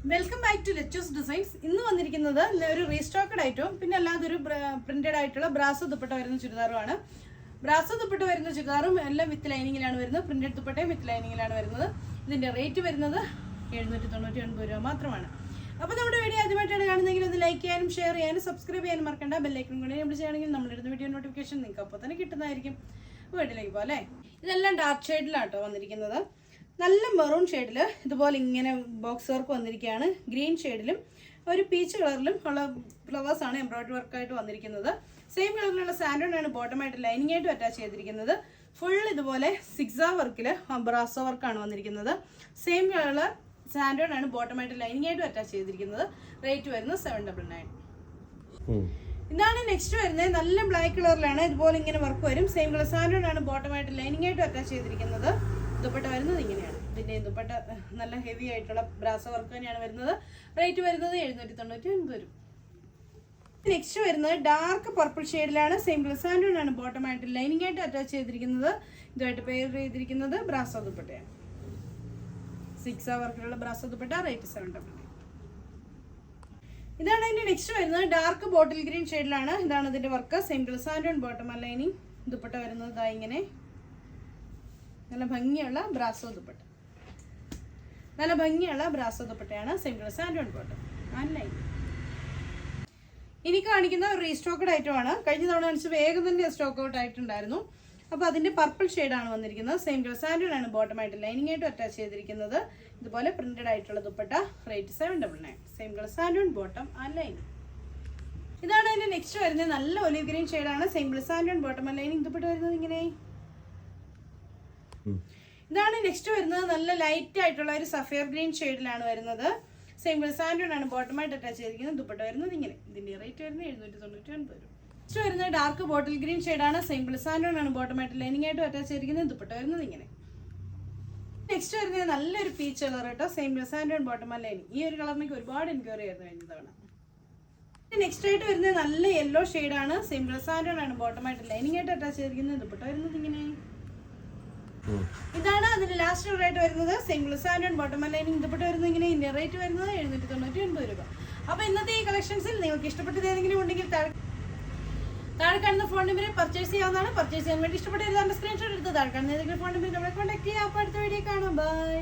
Welcome back to Lechu's designs. ഇന്ന് വന്നിരിക്കുന്നത് ഒരു റീസ്റ്റോക്കഡ് ഐറ്റവും പിന്നെ അല്ലാതെ ഒരു പ്രിന്റഡ് ആയിട്ടുള്ള ബ്രാസോ ദുപ്പട്ട വരുന്ന ചുരിദാറുമാണ്. ബ്രാസോ ദുപ്പട്ട വരുന്ന ചുരിദാറും എല്ലാം വിത്ത് ലൈനിങ്ങിലാണ് വരുന്നത്. പ്രിന്റഡ് ദുപ്പട്ടയും വിത്ത് ലൈനിങ്ങിലാണ് വരുന്നത്. ഇതിന്റെ റേറ്റ് വരുന്നത് 799 രൂപ മാത്രമാണ്. അപ്പോൾ നമ്മുടെ വീഡിയോ ആദ്യമായിട്ടാണ് കാണുന്നതെങ്കിൽ ഒന്ന് ലൈക്ക് ചെയ്യാനും ഷെയർ ചെയ്യാനും സബ്സ്ക്രൈബ് ചെയ്യാനും മറക്കണ്ട. ബെല്ലൈക്കൺ കൂടി എനേബിൾ ചെയ്യുകയാണെങ്കിൽ നമ്മളിടുന്ന വീഡിയോ നോട്ടിഫിക്കേഷൻ നിങ്ങൾക്ക് അപ്പോൾ തന്നെ കിട്ടുന്നതായിരിക്കും. വീട്ടിലേക്ക് പോലെ ഇതെല്ലാം ഡാർക്ക് ഷെയ്ഡിലാട്ടോ വന്നിരിക്കുന്നത്. നല്ല മെറൂൺ ഷെയ്ഡിൽ ഇതുപോലെ ഇങ്ങനെ ബോക്സ് വർക്ക് വന്നിരിക്കുകയാണ്. ഗ്രീൻ ഷെയ്ഡിലും ഒരു പീച്ച് കളറിലും ഉള്ള ഫ്ലവേഴ്സാണ് എംബ്രോയിഡറി വർക്കായിട്ട് വന്നിരിക്കുന്നത്. സെയിം കളറിലുള്ള സാൻഡോൺ ആണ് ബോട്ടമായിട്ട് ലൈനിങ് ആയിട്ടും അറ്റാച്ച് ചെയ്തിരിക്കുന്നത്. ഫുൾ ഇതുപോലെ സിക്സാ വർക്കിൽ ബ്രാസോ വർക്കാണ് വന്നിരിക്കുന്നത്. സെയിം കളറിൽ സാൻഡോൺ ആണ് ബോട്ടമായിട്ട് ലൈനിങ് ആയിട്ടും അറ്റാച്ച് ചെയ്തിരിക്കുന്നത്. റേറ്റ് വരുന്നത് 799. ഇതാണ് നെക്സ്റ്റ് വരുന്നത്. നല്ല ബ്ലാക്ക് കളറിലാണ് ഇതുപോലെ ഇങ്ങനെ വർക്ക് വരും. സെയിം കളർ സാൻഡോൺ ആണ് ബോട്ടമായിട്ട് ലൈനിങ് ആയിട്ടും അറ്റാച്ച് ചെയ്തിരിക്കുന്നത്. ദുപ്പട്ട വരുന്നത് ഇങ്ങനെയാണ്. ഇതിന്റെ ദുപ്പട്ട നല്ല ഹെവി ആയിട്ടുള്ള ബ്രാസോ വർക്ക് തന്നെയാണ് വരുന്നത്. റേറ്റ് വരുന്നത് 799 രൂപ. നെക്സ്റ്റ് വരുന്നത് ഡാർക്ക് പർപ്പിൾ ഷെയ്ഡിലാണ്. സെയിം കളർ സാൻഡോൺ ആണ് ബോട്ടമായിട്ട് ലൈനിങ് ആയിട്ട് അറ്റാച്ച് ചെയ്തിരിക്കുന്നത്. ഇതുമായിട്ട് പെയർ ചെയ്തിരിക്കുന്നത് ബ്രാസോ ദുപ്പട്ടയാണ്. 6 വർക്കിലുള്ള ബ്രാസോ ദുപ്പട്ട. റേറ്റ് 799. ഇതാണ് അതിന്റെ നെക്സ്റ്റ് വരുന്നത്. ഡാർക്ക് ബോട്ടിൽ ഗ്രീൻ ഷെയ്ഡിലാണ്. ഇതാണ് ഇതിന്റെ വർക്ക്. സെയിം കളർ സാൻഡോൺ ബോട്ടം ലൈനിങ്. ദുപ്പട്ട വരുന്നത് ഇങ്ങനെ നല്ല ഭംഗിയുള്ള ബ്രാസോ ദുപ്പട്ട. നല്ല ഭംഗിയുള്ള ബ്രാസോ ദുപ്പട്ടയാണ്. സെയിം കളർ സാൻഡോൺ ബോട്ടം ലൈൻ. ഇനി കാണിക്കുന്ന ഒരു റീസ്റ്റോക്കഡ് ഐറ്റം ആണ്. കഴിഞ്ഞ തവണ കാണിച്ച് വേഗം തന്നെ സ്റ്റോക്ക് ഔട്ട് ആയിട്ടുണ്ടായിരുന്നു. അപ്പോൾ അതിന്റെ പർപ്പിൾ ഷെയ്ഡാണ് വന്നിരിക്കുന്നത്. സെയിം കളർ സാൻഡോൺ ആണ് ബോട്ടമായിട്ട് ലൈനിങ് ആയിട്ട് അറ്റാച്ച് ചെയ്തിരിക്കുന്നത്. ഇതുപോലെ പ്രിന്റഡ് ആയിട്ടുള്ള ദുപ്പട്ട. റേറ്റ് 799. സെയിം കളർ സാൻഡോൺ ബോട്ടം ലൈനിങ്. ഇതാണ് അതിന്റെ നെക്സ്റ്റ് വരുന്നത്. നല്ല ഒലിവ് ഗ്രീൻ ഷെയ്ഡാണ്. സെയിം കളർ സാൻഡോൺ ബോട്ടം ലൈനിങ്. ദുപ്പട്ട വരുന്നത് ഇങ്ങനെ. ഇതാണ് നെക്സ്റ്റ് വരുന്നത്. നല്ല ലൈറ്റ് ആയിട്ടുള്ള ഒരു സഫയർ ഗ്രീൻ ഷെയ്ഡിലാണ് വരുന്നത്. സെയിം കളർ സാൻഡോൺ ആണ് ബോട്ടമായിട്ട് അറ്റാച്ച് ചെയ്തിരിക്കുന്നത്. ദുപ്പട്ട വരുന്നത് ഇങ്ങനെ. ഇതിന്റെ റേറ്റ് വരുന്നത് 799 രൂപ. നെക്സ്റ്റ് വരുന്നത് ഡാർക്ക് ബോട്ടിൽ ഗ്രീൻ ഷെയ്ഡാണ്. സെയിം കളർ സാൻഡോൺ ആണ് ബോട്ടമായിട്ട് ലൈനിങ് ആയിട്ട് അറ്റാച്ച് ചെയ്തിരിക്കുന്നത്. ദുപ്പട്ട വരുന്നത് ഇങ്ങനെ. നെക്സ്റ്റ് വരുന്നത് നല്ലൊരു പീച്ച് കളർ കേട്ടോ. സെയിം കളർ സാൻഡോൺ ബോട്ടം ലൈനിങ്. ഈ ഒരു കളറിനേക്ക് ഒരുപാട് എൻക്വയറി ആയിരുന്നു കഴിഞ്ഞ തവണ. നെക്സ്റ്റ് ആയിട്ട് വരുന്നത് നല്ല യെല്ലോ ഷെയ്ഡാണ്. സെയിം കളർ സാൻഡോൺ ആണ് ബോട്ടമായിട്ട് ലൈനിങ് ആയിട്ട് അറ്റാച്ച് ചെയ്തിരിക്കുന്നത്. ദുപ്പട്ട വരുന്നത് ഇങ്ങനെ. ഇതാണ് അതിന്റെ ലാസ്റ്റ് റേറ്റ് വരുന്നത്. സെയിം കളർ സാൻഡോൺ ബോട്ടം ലൈനിങ്. ദുപ്പട്ട വരുന്നത് ഇങ്ങനെ. ഇതിന്റെ റേറ്റ് വരുന്നത് 799 രൂപ. അപ്പൊ ഇന്നത്തെ ഈ കളക്ഷൻസിൽ നിങ്ങൾക്ക് ഇഷ്ടപ്പെട്ടത് ഏതെങ്കിലും ഉണ്ടെങ്കിൽ താഴെ കാണുന്ന ഫോൺ നമ്പറിൽ പർച്ചേസ് ചെയ്യാവുന്നതാണ്. പർച്ചേസ് ചെയ്യാൻ വേണ്ടി ഇഷ്ടപ്പെട്ട സ്ക്രീൻഷോട്ട് എടുത്ത് താഴെ കാണുന്ന ഏതെങ്കിലും ഫോൺ നമ്പറിൽ നമ്മളെ കോൺടാക്ട് ചെയ്യാം. അപ്പോൾ അടുത്ത വീഡിയോ കാണാം. ബൈ.